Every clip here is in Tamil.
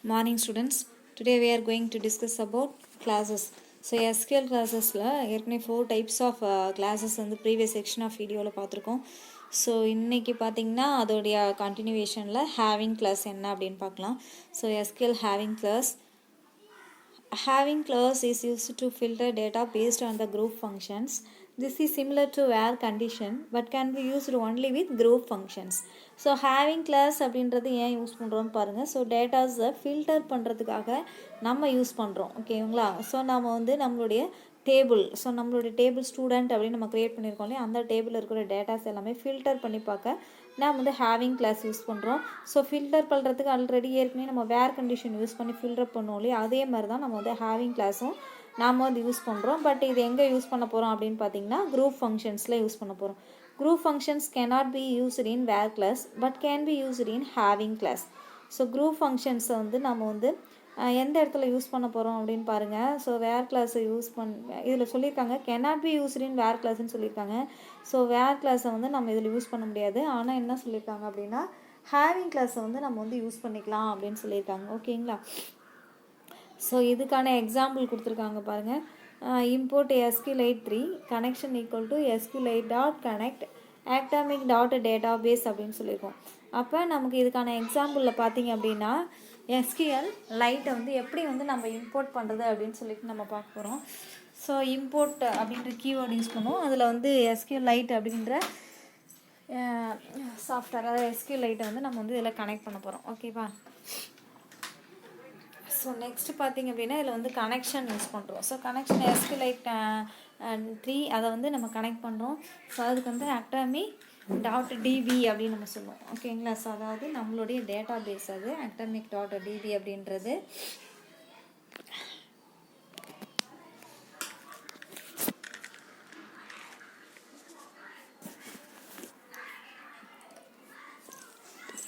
Morning students. Today we are going to discuss about classes. So SQL classes la ஏற்கனவே 4 types of classes வந்து previous section of videoல பார்த்திருக்கோம். ஸோ இன்னைக்கு பார்த்தீங்கன்னா அதோடைய கண்டினியூவேஷனில் ஹேவிங் கிளாஸ் என்ன அப்படின்னு பார்க்கலாம். So SQL having class is used to filter data based on the group functions. This is similar to where condition but can be used only with group functions. So having clause அப்படின்றது ஏன் யூஸ் பண்ணுறோன்னு பாருங்கள். ஸோ டேட்டாஸை ஃபில்டர் பண்ணுறதுக்காக நம்ம யூஸ் பண்ணுறோம், ஓகேங்களா. ஸோ நம்ம வந்து நம்மளுடைய டேபிள் ஸ்டூடெண்ட் அப்படின்னு நம்ம க்ரியேட் பண்ணியிருக்கோம் இல்லையா, அந்த டேபிளில் இருக்கிற டேட்டாஸ் எல்லாமே ஃபில்டர் பண்ணி பார்க்க நாம் வந்து ஹேவிங் கிளாஸ் யூஸ் பண்ணுறோம். ஸோ ஃபில்டர் பண்ணுறதுக்கு ஆல்ரெடி ஏற்கனவே நம்ம வேர் கண்டிஷன் யூஸ் பண்ணி ஃபில்டர் பண்ணுவோம் இல்லையா, அதே மாதிரி தான் நம்ம வந்து ஹேவிங் கிளாஸும் நாம் வந்து யூஸ் பண்ணுறோம். பட் இது எங்கே யூஸ் பண்ண போகிறோம் அப்படின்னு பார்த்தீங்கன்னா குரூப் ஃபங்க்ஷன்ஸில் யூஸ் பண்ண போகிறோம். Group functions cannot be used in where class but can be used in having class. So group ஃபங்க்ஷன்ஸை வந்து நம்ம வந்து எந்த இடத்துல யூஸ் பண்ண போகிறோம் அப்படின்னு பாருங்கள். ஸோ வேர் கிளாஸை இதில் சொல்லியிருக்காங்க cannot be used in where classன்னு சொல்லியிருக்காங்க. ஸோ வேர் கிளாஸை வந்து நம்ம இதில் யூஸ் பண்ண முடியாது. ஆனால் என்ன சொல்லியிருக்காங்க அப்படின்னா ஹேவிங் கிளாஸை வந்து நம்ம வந்து யூஸ் பண்ணிக்கலாம் அப்படின்னு சொல்லியிருக்காங்க, ஓகேங்களா. ஸோ இதுக்கான எக்ஸாம்பிள் கொடுத்துருக்காங்க பாருங்கள். import SQLite 3 connection equal to SQLite.connect atomic.database அப்படின்னு சொல்லியிருக்கோம். அப்போ நமக்கு இதுக்கான எக்ஸாம்பிளில் பார்த்தீங்க அப்படின்னா SQLite வந்து எப்படி வந்து நம்ம இம்போர்ட் பண்ணுறது அப்படின்னு சொல்லிட்டு நம்ம பார்க்க போகிறோம். ஸோ இம்போர்ட் அப்படின்ற கீவேர்டு யூஸ் பண்ணுவோம். அதில் வந்து SQLite அப்படின்ற சாஃப்ட்வேர், அதாவது SQLite வந்து நம்ம வந்து இதில் கனெக்ட் பண்ண போகிறோம், ஓகேவா. ஸோ நெக்ஸ்ட் பார்த்திங்க அப்படின்னா இதில் வந்து கனெக்ஷன் யூஸ் பண்ணுறோம். ஸோ கனெக்ஷன் SQLite 3 அதை வந்து நம்ம கனெக்ட் பண்ணுறோம். ஸோ அதுக்கு வந்து atomic.db அப்படின்னு நம்ம சொல்லுவோம், ஓகேங்களா. ஸோ அதாவது நம்மளுடைய டேட்டா பேஸ் அது atomic.db அப்படின்றது.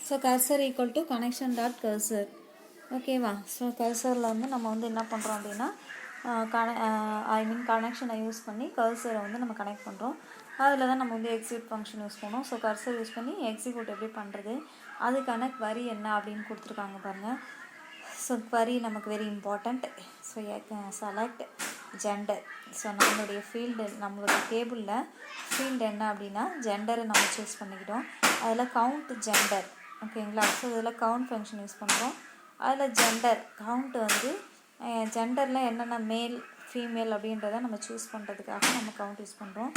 So cursor equal to connection.cursor, ஓகேவா. ஸோ கர்சரில் வந்து நம்ம வந்து என்ன பண்ணுறோம் அப்படின்னா கனெக்ஷனை யூஸ் பண்ணி கர்சரை வந்து நம்ம கனெக்ட் பண்ணுறோம். அதில் தான் நம்ம வந்து எக்ஸிக்யூட் ஃபங்க்ஷன் யூஸ் பண்ணுவோம். ஸோ கர்சர் யூஸ் பண்ணி எக்ஸிக்யூட் எப்படி பண்ணுறது, அதுக்கான query என்ன அப்படின்னு கொடுத்துருக்காங்க பாருங்கள். ஸோ query நமக்கு very important. So select gender. So நம்மளுடைய டேபிளில் ஃபீல்டு என்ன அப்படின்னா ஜெண்டரை நம்ம சூஸ் பண்ணிக்கிட்டோம். அதில் கவுண்ட் ஜெண்டர், ஓகேங்களா. ஸோ இதில் கவுண்ட் ஃபங்க்ஷன் யூஸ் பண்ணுறோம். அதில் ஜெண்டர் கவுண்ட் வந்து ஜெண்டரில் என்னென்ன மேல் ஃபீமேல் அப்படின்றத நம்ம சூஸ் பண்ணுறதுக்காக நம்ம கவுண்ட் யூஸ் பண்ணுறோம்.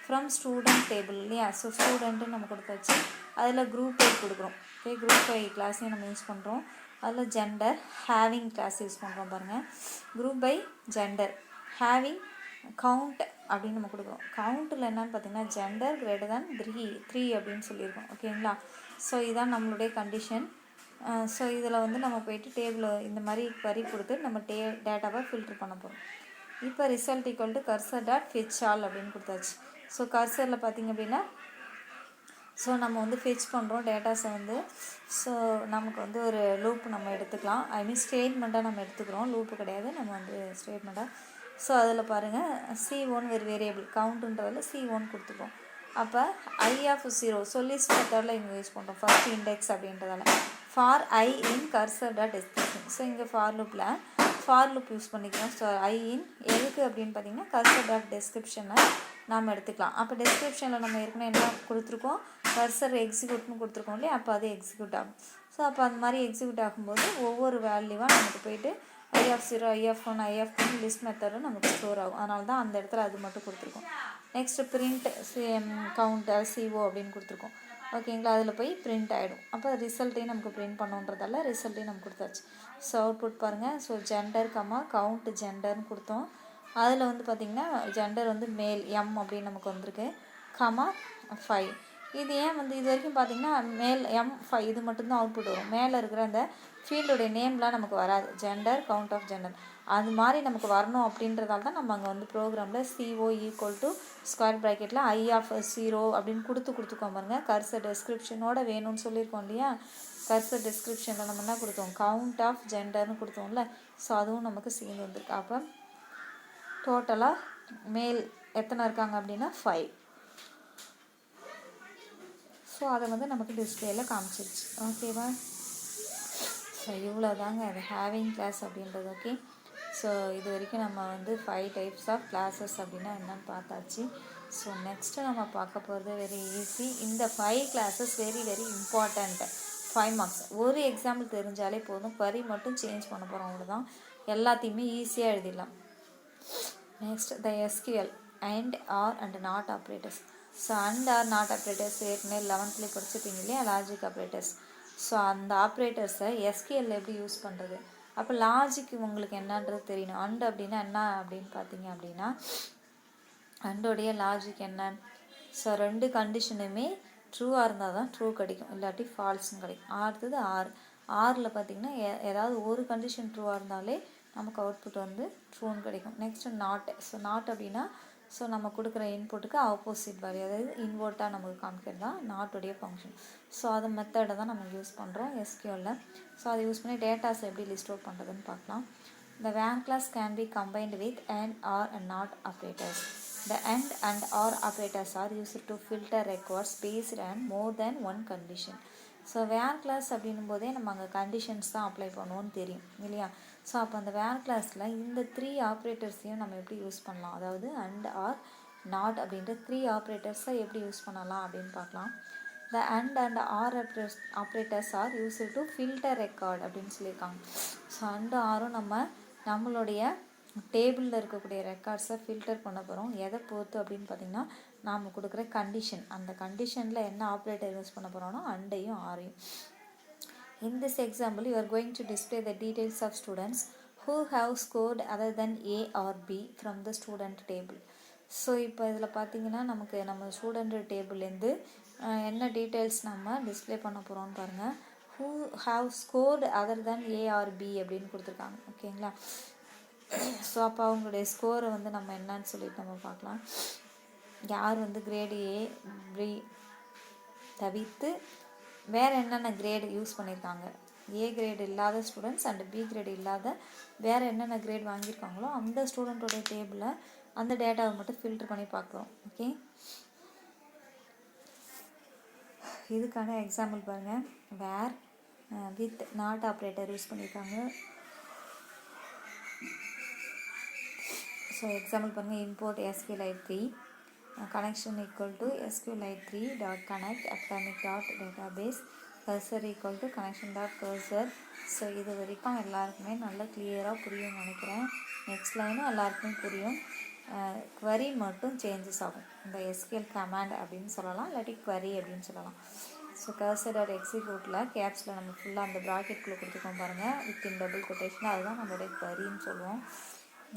ஃப்ரம் ஸ்டூடெண்ட் டேபிள் இல்லையா. ஸோ ஸ்டூடெண்ட்டு நம்ம கொடுத்தாச்சு. அதில் குரூப் ஐ கொடுக்குறோம், ஓகே. குரூப் ஐ கிளாஸையும் நம்ம யூஸ் பண்ணுறோம். அதில் ஜெண்டர் ஹேவிங் கிளாஸ் யூஸ் பண்ணுறோம் பாருங்கள். Group by gender having count அப்படின்னு நம்ம கொடுக்குறோம். கவுண்ட்டில் என்னன்னு பார்த்தீங்கன்னா ஜெண்டர் கிரேட்டர் தேன் 3 அப்படின்னு சொல்லியிருக்கோம், ஓகேங்களா. ஸோ இதுதான் நம்மளுடைய கண்டிஷன். ஸோ இதில் வந்து நம்ம போயிட்டு டேபிளில் இந்த மாதிரி query கொடுத்து நம்ம டேட்டாவை ஃபில்டர் பண்ண போகிறோம். இப்போ ரிசல்ட் ஈக்குவல் டு cursor.fetchAll அப்படின்னு கொடுத்தாச்சு. ஸோ கர்சரில் பார்த்திங்க அப்படின்னா ஸோ நம்ம வந்து ஃபெச் பண்ணுறோம் டேட்டாஸை வந்து. ஸோ நமக்கு வந்து ஒரு லூப் நம்ம எடுத்துக்கலாம், ஸ்டேட்மெண்ட்டாக நம்ம எடுத்துக்கிறோம், லூப்பு கிடையாது, நம்ம வந்து ஸ்டேட்மெண்ட்டாக. ஸோ அதில் பாருங்கள் C1 ஒரு வேரியபிள் கவுண்ட்டுன்றதில் C1 கொடுத்துருக்கோம். அப்போ I(0) சொல்லிஸ் மெத்தடில் இங்கே யூஸ் பண்ணுறோம் ஃபர்ஸ்ட் இண்டெக்ஸ் அப்படின்றதால. For I in cursor.description. So இங்கே ஃபார் லூப் யூஸ் பண்ணிக்கிறோம். ஸோ I in எதுக்கு அப்படின்னு பார்த்தீங்கன்னா cursor.description நாம் எடுத்துக்கலாம். அப்போ டெஸ்கிரிப்ஷனில் நம்ம ஏற்கனவே என்ன கொடுத்துருக்கோம், கர்சர் எக்ஸிக்யூட்னு கொடுத்துருக்கோம் இல்லையா. அப்போ அது எக்ஸிக்யூட் ஆகும். ஸோ அப்போ அந்த மாதிரி எக்ஸிக்யூட் ஆகும்போது ஒவ்வொரு வேல்யூவாக நமக்கு போயிட்டு I(0), I(1), I(2) லிஸ்ட் மெத்தடும் நமக்கு ஸ்டோர் ஆகும். அதனால தான் அந்த இடத்துல அது மட்டும் கொடுத்துருக்கோம். நெக்ஸ்ட்டு பிரிண்ட் கவுண்ட் CO அப்படின்னு கொடுத்துருக்கோம், ஓகேங்களா. அதில் போய் பிரிண்ட் ஆகிடும். அப்போ ரிசல்ட்டையும் நமக்கு பிரிண்ட் பண்ணுன்றதால ரிசல்ட்டையும் நம்ம கொடுத்தாச்சு. ஸோ அவுட்புட் பாருங்கள். ஸோ ஜெண்டர் கவுண்ட் ஜெண்டர்னு கொடுத்தோம். அதில் வந்து பார்த்திங்கன்னா ஜெண்டர் வந்து மேல் M அப்படின்னு நமக்கு வந்திருக்கு, 5. இது ஏன் வந்து இது வரைக்கும் பார்த்திங்கன்னா மேல் M5 இது மட்டும்தான் அவுட்புட் வரும். மேலே இருக்கிற அந்த ஃபீல்டுடைய நேம்லாம் நமக்கு வராது. ஜெண்டர் கவுண்ட் ஆஃப் ஜெண்டர் அது மாதிரி நமக்கு வரணும் அப்படின்றதால தான் நம்ம அங்கே வந்து ப்ரோக்ராமில் CO ஈக்குவல் டு ஸ்கொயர் ப்ராக்கெட்டில் I(0) அப்படின்னு கொடுத்துருக்கோம் பாருங்கள். கர்சர் டெஸ்கிரிப்ஷனோட வேணும்னு சொல்லியிருக்கோம் இல்லையா. கர்சர் டெஸ்கிரிப்ஷனில் நம்ம என்ன கொடுத்தோம், கவுண்ட் ஆஃப் ஜெண்டர்னு கொடுத்தோம்ல. ஸோ அதுவும் நமக்கு சேர்ந்து வந்திருக்கு. அப்போ டோட்டலாக மேல் எத்தனை இருக்காங்க அப்படின்னா 5. ஸோ அதை வந்து நமக்கு டிஸ்பிளேயில் காமிச்சிருச்சு, ஓகேவா. ஸோ ஸோ இவ்வளோ தாங்க அது ஹேவிங் கிளாஸ் அப்படின்றது. ஓகே, ஸோ இது வரைக்கும் நம்ம வந்து 5 டைப்ஸ் ஆஃப் கிளாஸஸ் அப்படின்னா என்னென்னு பார்த்தாச்சு. ஸோ நெக்ஸ்ட்டு நம்ம பார்க்க போகிறது வெரி ஈஸி. இந்த 5 clauses very very important. 5 marks. ஒரு எக்ஸாம்பிள் தெரிஞ்சாலே போதும், query மட்டும் சேஞ்ச் பண்ண போகிறோம், அவ்வளோதான். எல்லாத்தையுமே ஈஸியாக எழுதிடலாம். Next the SQL and or and not operators. So and or not operators ஏற்கனவே 11th படிச்சிருப்பீங்க இல்லையா, லாஜிக் ஆப்ரேட்டர்ஸ். ஸோ அந்த ஆப்ரேட்டர்ஸை எஸ்கியூஎல் எப்படி யூஸ் பண்ணுறது, அப்போ லாஜிக் உங்களுக்கு என்னன்றது தெரியணும். அண்ட் அப்படின்னா என்ன அப்படின்னு பார்த்தீங்க அப்படின்னா, அண்டோடைய லாஜிக் என்ன? ஸோ 2 கண்டிஷனுமே ட்ரூவாக இருந்தால் தான் ட்ரூ கிடைக்கும், இல்லாட்டி ஃபால்ஸ்னு கிடைக்கும். அடுத்தது ஆரில் பார்த்தீங்கன்னா ஏதாவது ஒரு கண்டிஷன் ட்ரூவாக இருந்தாலே நமக்கு அவுட்புட் வந்து ட்ரூன்னு கிடைக்கும். Next not. ஸோ நாட் அப்படின்னா ஸோ நம்ம கொடுக்குற இன்புட்டுக்கு ஆப்போசிட் வேல்யூ, அதாவது இன்வெர்ட்டாக நமக்கு காமிக்கிறது தான் நாட்டுடைய ஃபங்க்ஷன். ஸோ அது மெத்தடை தான் நம்ம யூஸ் பண்ணுறோம் எஸ்கியூஎல்ல. ஸோ அதை யூஸ் பண்ணி டேட்டாஸ் எப்படி லிஸ்ட் அவுட் பண்ணுறதுன்னு பார்க்கலாம். The where class can be combined with and or and not operators. The and or operators are used to filter records based on more than one condition. So where class அப்படின்னும் போதே நம்ம அங்கே கண்டிஷன்ஸ் தான் அப்ளை பண்ணுவோன்னு தெரியும் இல்லையா. ஸோ அப்போ அந்த வேர் கிளாஸில் இந்த 3 ஆப்ரேட்டர்ஸையும் நம்ம எப்படி யூஸ் பண்ணலாம், அதாவது அண்ட் ஆர் நாட் அப்படின்ற 3 ஆப்ரேட்டர்ஸை எப்படி யூஸ் பண்ணலாம் அப்படின்னு பார்க்கலாம். The and or operators are used to filter record அப்படின்னு சொல்லியிருக்காங்க. ஸோ and ஆரும் நம்மளுடைய டேபிளில் இருக்கக்கூடிய ரெக்கார்ட்ஸை ஃபில்டர் பண்ண போகிறோம். எதை பொறுத்து அப்படின்னு பார்த்திங்கன்னா, நாம் கொடுக்குற கண்டிஷன், அந்த கண்டிஷனில் என்ன ஆப்ரேட்டர் யூஸ் பண்ண போகிறோம்னா அண்டையும் ஆரையும். In this example, you are going to display the details of students who have scored other than A or B from the student table. So இப்போ இதில் பார்த்திங்கன்னா நமக்கு நம்ம ஸ்டூடெண்ட் டேபிள்லேருந்து என்ன டீட்டெயில்ஸ் நம்ம டிஸ்பிளே பண்ண போகிறோம்னு பாருங்கள். who have scored other than A or B அப்படின்னு கொடுத்துருக்காங்க. ஓகேங்களா. ஸோ அப்போ அவங்களுடைய ஸ்கோரை வந்து நம்ம என்னன்னு சொல்லிட்டு நம்ம பார்க்கலாம். யார் வந்து கிரேடு A B தவிர்த்து வேறு என்னென்ன கிரேடு யூஸ் பண்ணியிருக்காங்க, A கிரேடு இல்லாத ஸ்டூடெண்ட்ஸ் அண்ட் B கிரேடு இல்லாத வேறு என்னென்ன கிரேட் வாங்கியிருக்காங்களோ அந்த ஸ்டூடெண்ட்டோடைய டேபிளில் அந்த டேட்டாவை மட்டும் ஃபில்டர் பண்ணி பார்க்குறோம். ஓகே, இதுக்கான எக்ஸாம்பிள் பாருங்கள். வேர் வித் நாட் ஆப்ரேட்டர் யூஸ் பண்ணியிருக்காங்க. ஸோ எக்ஸாம்பிள் பாருங்கள். Import SQLite 3 connection equal to SQLite 3 dot connect academic dot database cursor equal to connection dot cursor. So இது வரைக்கும் எல்லாருக்குமே நல்லா கிளியராக புரியும்னு நினைக்கிறேன். நெக்ஸ்ட் லைனும் எல்லாருக்குமே புரியும். query மட்டும் சேஞ்சஸ் ஆகும். இந்த SQL கமாண்ட் அப்படின்னு சொல்லலாம், இல்லாட்டி query அப்படின்னு சொல்லலாம். ஸோ cursor dot executeல கேப்ஸில் நம்ம ஃபுல்லாக அந்த ப்ராக்கெட்குள்ளே கொடுத்துருக்கோம் பாருங்கள், வித்தின் டபுள் கொட்டேஷன், அதுதான் நம்மளுடைய queryன்னு சொல்லுவோம்,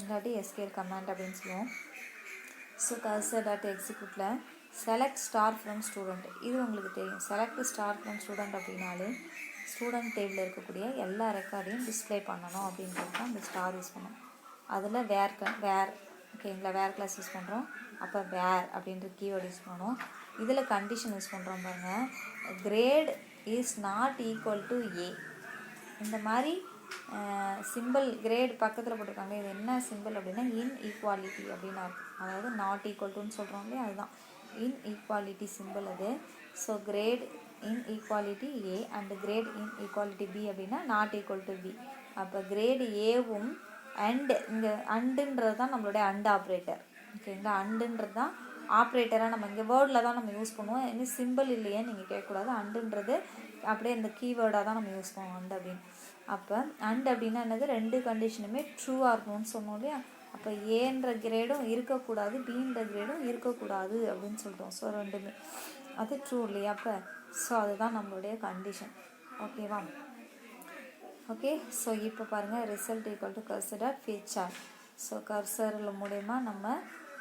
இல்லாட்டி SQL கமாண்ட் அப்படின்னு சொல்லுவோம். So cursor dot executeல select star from student, இது உங்களுக்கு தெரியும். select star from student அப்படின்னாலே ஸ்டூடெண்ட் டேபிளில் இருக்கக்கூடிய எல்லா ரெக்கார்டையும் டிஸ்பிளே பண்ணணும் அப்படின்றது தான் இந்த ஸ்டார் யூஸ் பண்ணணும். அதில் வேர் ஓகேங்களா, வேர் கிளாஸ் யூஸ் பண்ணுறோம். அப்போ வேர் அப்படின்ற கீவேர்டு யூஸ் பண்ணணும். இதில் கண்டிஷன் யூஸ் பண்ணுறோம் பாருங்கள். Grade is not equal to A. இந்த மாதிரி சிம்பிள் கிரேட் பக்கத்தில் போட்டிருக்காங்க. இது என்ன சிம்பிள் அப்படின்னா இன்ஈக்வாலிட்டி அப்படின்னு இருக்கும். அதாவது நாட் ஈக்குவல் டுன்னு சொல்கிறோம் இல்லையா, அதுதான் இன்ஈக்வாலிட்டி சிம்பிள் அது. So great inequality A and great inequality B அப்படின்னா நாட் ஈக்குவல் டு B. அப்போ கிரேடு ஏவும் அண்டு, இங்கே அண்டுன்றது தான் நம்மளுடைய அண்ட் ஆப்ரேட்டர். ஓகேங்களா, அண்டுன்றது தான் ஆப்ரேட்டராக நம்ம இங்கே வேர்டில் தான் நம்ம யூஸ் பண்ணுவோம். இன்னும் சிம்பிள் இல்லையே நீங்கள் கேட்கக்கூடாது. அண்டுன்றது அப்படியே இந்த கீவேர்டாக தான் நம்ம யூஸ் பண்ணுவோம் அண்ட் அப்படின்னு. அப்போ அண்ட் அப்படின்னா என்னது, 2 கண்டிஷனுமே ட்ரூவாக இருக்கணும்னு சொன்னோம் இல்லையா. அப்போ ஏன்ற கிரேடும் இருக்கக்கூடாது, பின்ற கிரேடும் இருக்கக்கூடாது அப்படின்னு சொல்லிட்டோம். ஸோ ரெண்டுமே அது ட்ரூ இல்லையா. அப்போ ஸோ அதுதான் நம்மளுடைய கண்டிஷன். ஓகேவா. ஓகே, ஸோ இப்போ பாருங்கள், result equal to cursor dot fetch R. So கர்சரில் மூலயமா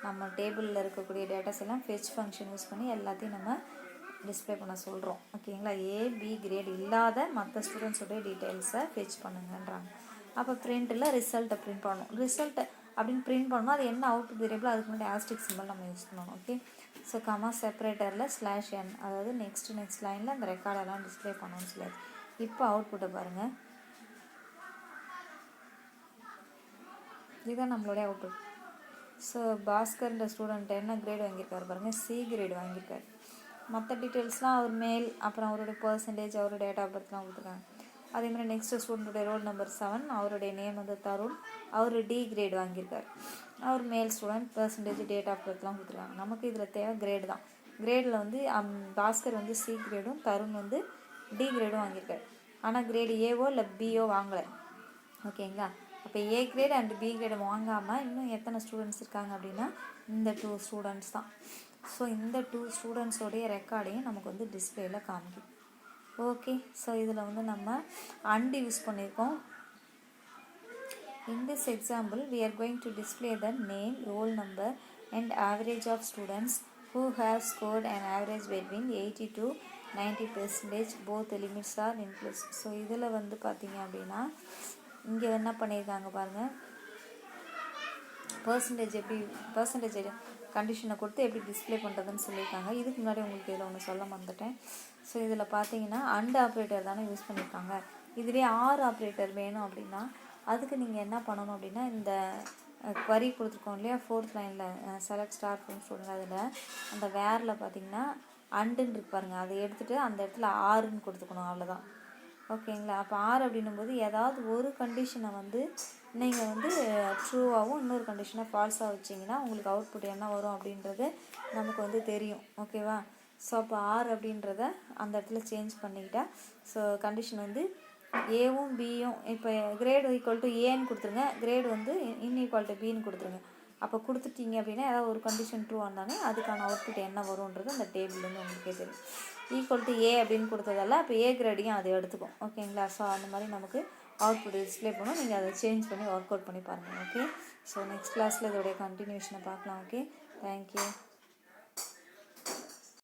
நம்ம டேபிளில் இருக்கக்கூடிய டேட்டாஸ் எல்லாம் ஃபெச் ஃபங்க்ஷன் யூஸ் பண்ணி எல்லாத்தையும் நம்ம டிஸ்பிளே பண்ண சொல்கிறோம். ஓகேங்களா. A-B கிரேட் இல்லாத மற்ற ஸ்டூடெண்ட்ஸோடைய டீட்டெயில்ஸை ஃபெச் பண்ணுங்கன்றாங்க. அப்போ பிரிண்ட்டில் ரிசல்ட்டை பிரிண்ட் பண்ணணும். ரிசல்ட்டை அப்படின்னு பிரிண்ட் பண்ணணும். அது என்ன அவுட்புட் வேரியபிள், அதுக்கு முன்னாடி ஆஸ்டிக் சிம்பிள் நம்ம யூஸ் பண்ணணும். ஓகே, ஸோ கமா செப்பரேட்டரில் /n, அதாவது நெக்ஸ்ட் லைனில் அந்த ரெக்கார்டெல்லாம் டிஸ்பிளே பண்ணணும்னு சொல்லுது. இப்போ அவுட்புட்டை பாருங்கள். இதுதான் நம்மளுடைய அவுட்புட். ஸோ பாஸ்கர்ன்ற ஸ்டூடெண்ட் என்ன கிரேட் வாங்கியிருக்காரு பாருங்கள், C கிரேட் வாங்கியிருக்காரு. மற்ற டீட்டெயில்ஸ்லாம் அவர் மேல், அப்புறம் அவருடைய பர்சன்டேஜ், அவருடைய டேட் ஆஃப் பர்த்லாம் கொடுத்துருக்காங்க. அதேமாதிரி நெக்ஸ்ட்டு ஸ்டூடெண்ட்டுடைய ரோல் நம்பர் 7, அவருடைய நேம் வந்து தருண். அவர் D கிரேட் வாங்கியிருக்கார். அவர் மேல் ஸ்டூடெண்ட், பர்சன்டேஜ், டேட் ஆஃப் பர்த்லாம் கொடுத்துருக்காங்க. நமக்கு இதில் தேவை கிரேடு தான். கிரேடில் வந்து பாஸ்கர் வந்து C கிரேடும் தருண் வந்து D கிரேடும் வாங்கியிருக்காரு. ஆனால் கிரேடு ஏவோ இல்லை பிஓ வாங்கலை. ஓகேங்களா? அப்போ A grade and B grade வாங்காமல் இன்னும் எத்தனை ஸ்டூடெண்ட்ஸ் இருக்காங்க அப்படின்னா இந்த 2 ஸ்டூடெண்ட்ஸ் தான். ஸோ இந்த 2 ஸ்டூடெண்ட்ஸோடைய ரெக்கார்டையும் நமக்கு வந்து டிஸ்பிளேயில் காமிக்கும். ஓகே, ஸோ இதில் வந்து நம்ம அண்ட் யூஸ் பண்ணியிருக்கோம். In this example, we are going to display the name, roll number and average of students who have scored an average between 80 to 90%. Both limits are inclusive. So இதில் வந்து பார்த்தீங்க அப்படின்னா இங்கே என்ன பண்ணியிருக்காங்க பாருங்கள், பர்சன்டேஜ் கண்டிஷனை கொடுத்து எப்படி டிஸ்பிளே பண்ணுறதுன்னு சொல்லியிருக்காங்க. இதுக்கு முன்னாடி உங்களுக்கு இதில் ஒன்று சொல்ல மறந்துட்டேன். ஸோ இதில் பார்த்தீங்கன்னா அண்ட் ஆப்ரேட்டர் தானே யூஸ் பண்ணியிருக்காங்க. இதுவே ஆர் ஆப்ரேட்டர் வேணும் அப்படின்னா அதுக்கு நீங்கள் என்ன பண்ணணும் அப்படின்னா இந்த query கொடுத்துருக்கோம் இல்லையா 4th லைனில் செலக்ட் ஸ்டார் ஃப்ரம் ஸ்டூடெண்ட், அதில் அந்த வேரில் பார்த்தீங்கன்னா அண்டுன்னு இருக்கு பாருங்கள், அதை எடுத்துகிட்டு அந்த இடத்துல ஆறுன்னு கொடுத்துக்கணும். அவ்வளோதான். ஓகேங்களா? அப்போ ஆர் அப்படின்னும் போது ஏதாவது ஒரு கண்டிஷனை வந்து நீங்கள் வந்து ட்ரூவாகவும் இன்னொரு கண்டிஷனை ஃபால்ஸாக வச்சிங்கன்னா உங்களுக்கு அவுட்புட் என்ன வரும் அப்படின்றது நமக்கு வந்து தெரியும். ஓகேவா? ஸோ அப்போ ஆர் அப்படின்றத அந்த இடத்துல சேஞ்ச் பண்ணிக்கிட்டா ஸோ கண்டிஷன் வந்து ஏவும் பியும் இப்போ கிரேடு ஈக்குவல் டு ஏன்னு கொடுத்துருங்க, கிரேடு வந்து இன்ஈக்குவல் டு பின்னு கொடுத்துருங்க. அப்போ கொடுத்துட்டீங்க அப்படின்னா ஏதாவது ஒரு கண்டிஷன் ட்ரூ வந்தானே அதுக்கான அவுட்புட் என்ன வரும்ன்றது அந்த டேபிள்லேருந்து உங்களுக்கே தெரியும். ஈக்குவல் டு ஏ அப்படின்னு கொடுத்ததால அப்போ ஏ கிரேடையும் அதை எடுத்துக்கும். ஓகேங்களா? ஸோ அந்த மாதிரி நமக்கு அவுட்புட் டிஸ்பிளே பண்ணும். நீங்கள் அதை சேஞ்ச் பண்ணி ஒர்க் அவுட் பண்ணி பாருங்கள். ஓகே, ஸோ நெக்ஸ்ட் கிளாஸில் இதோடைய கண்டினியூஷனை பார்க்கலாம். Okay, thank you.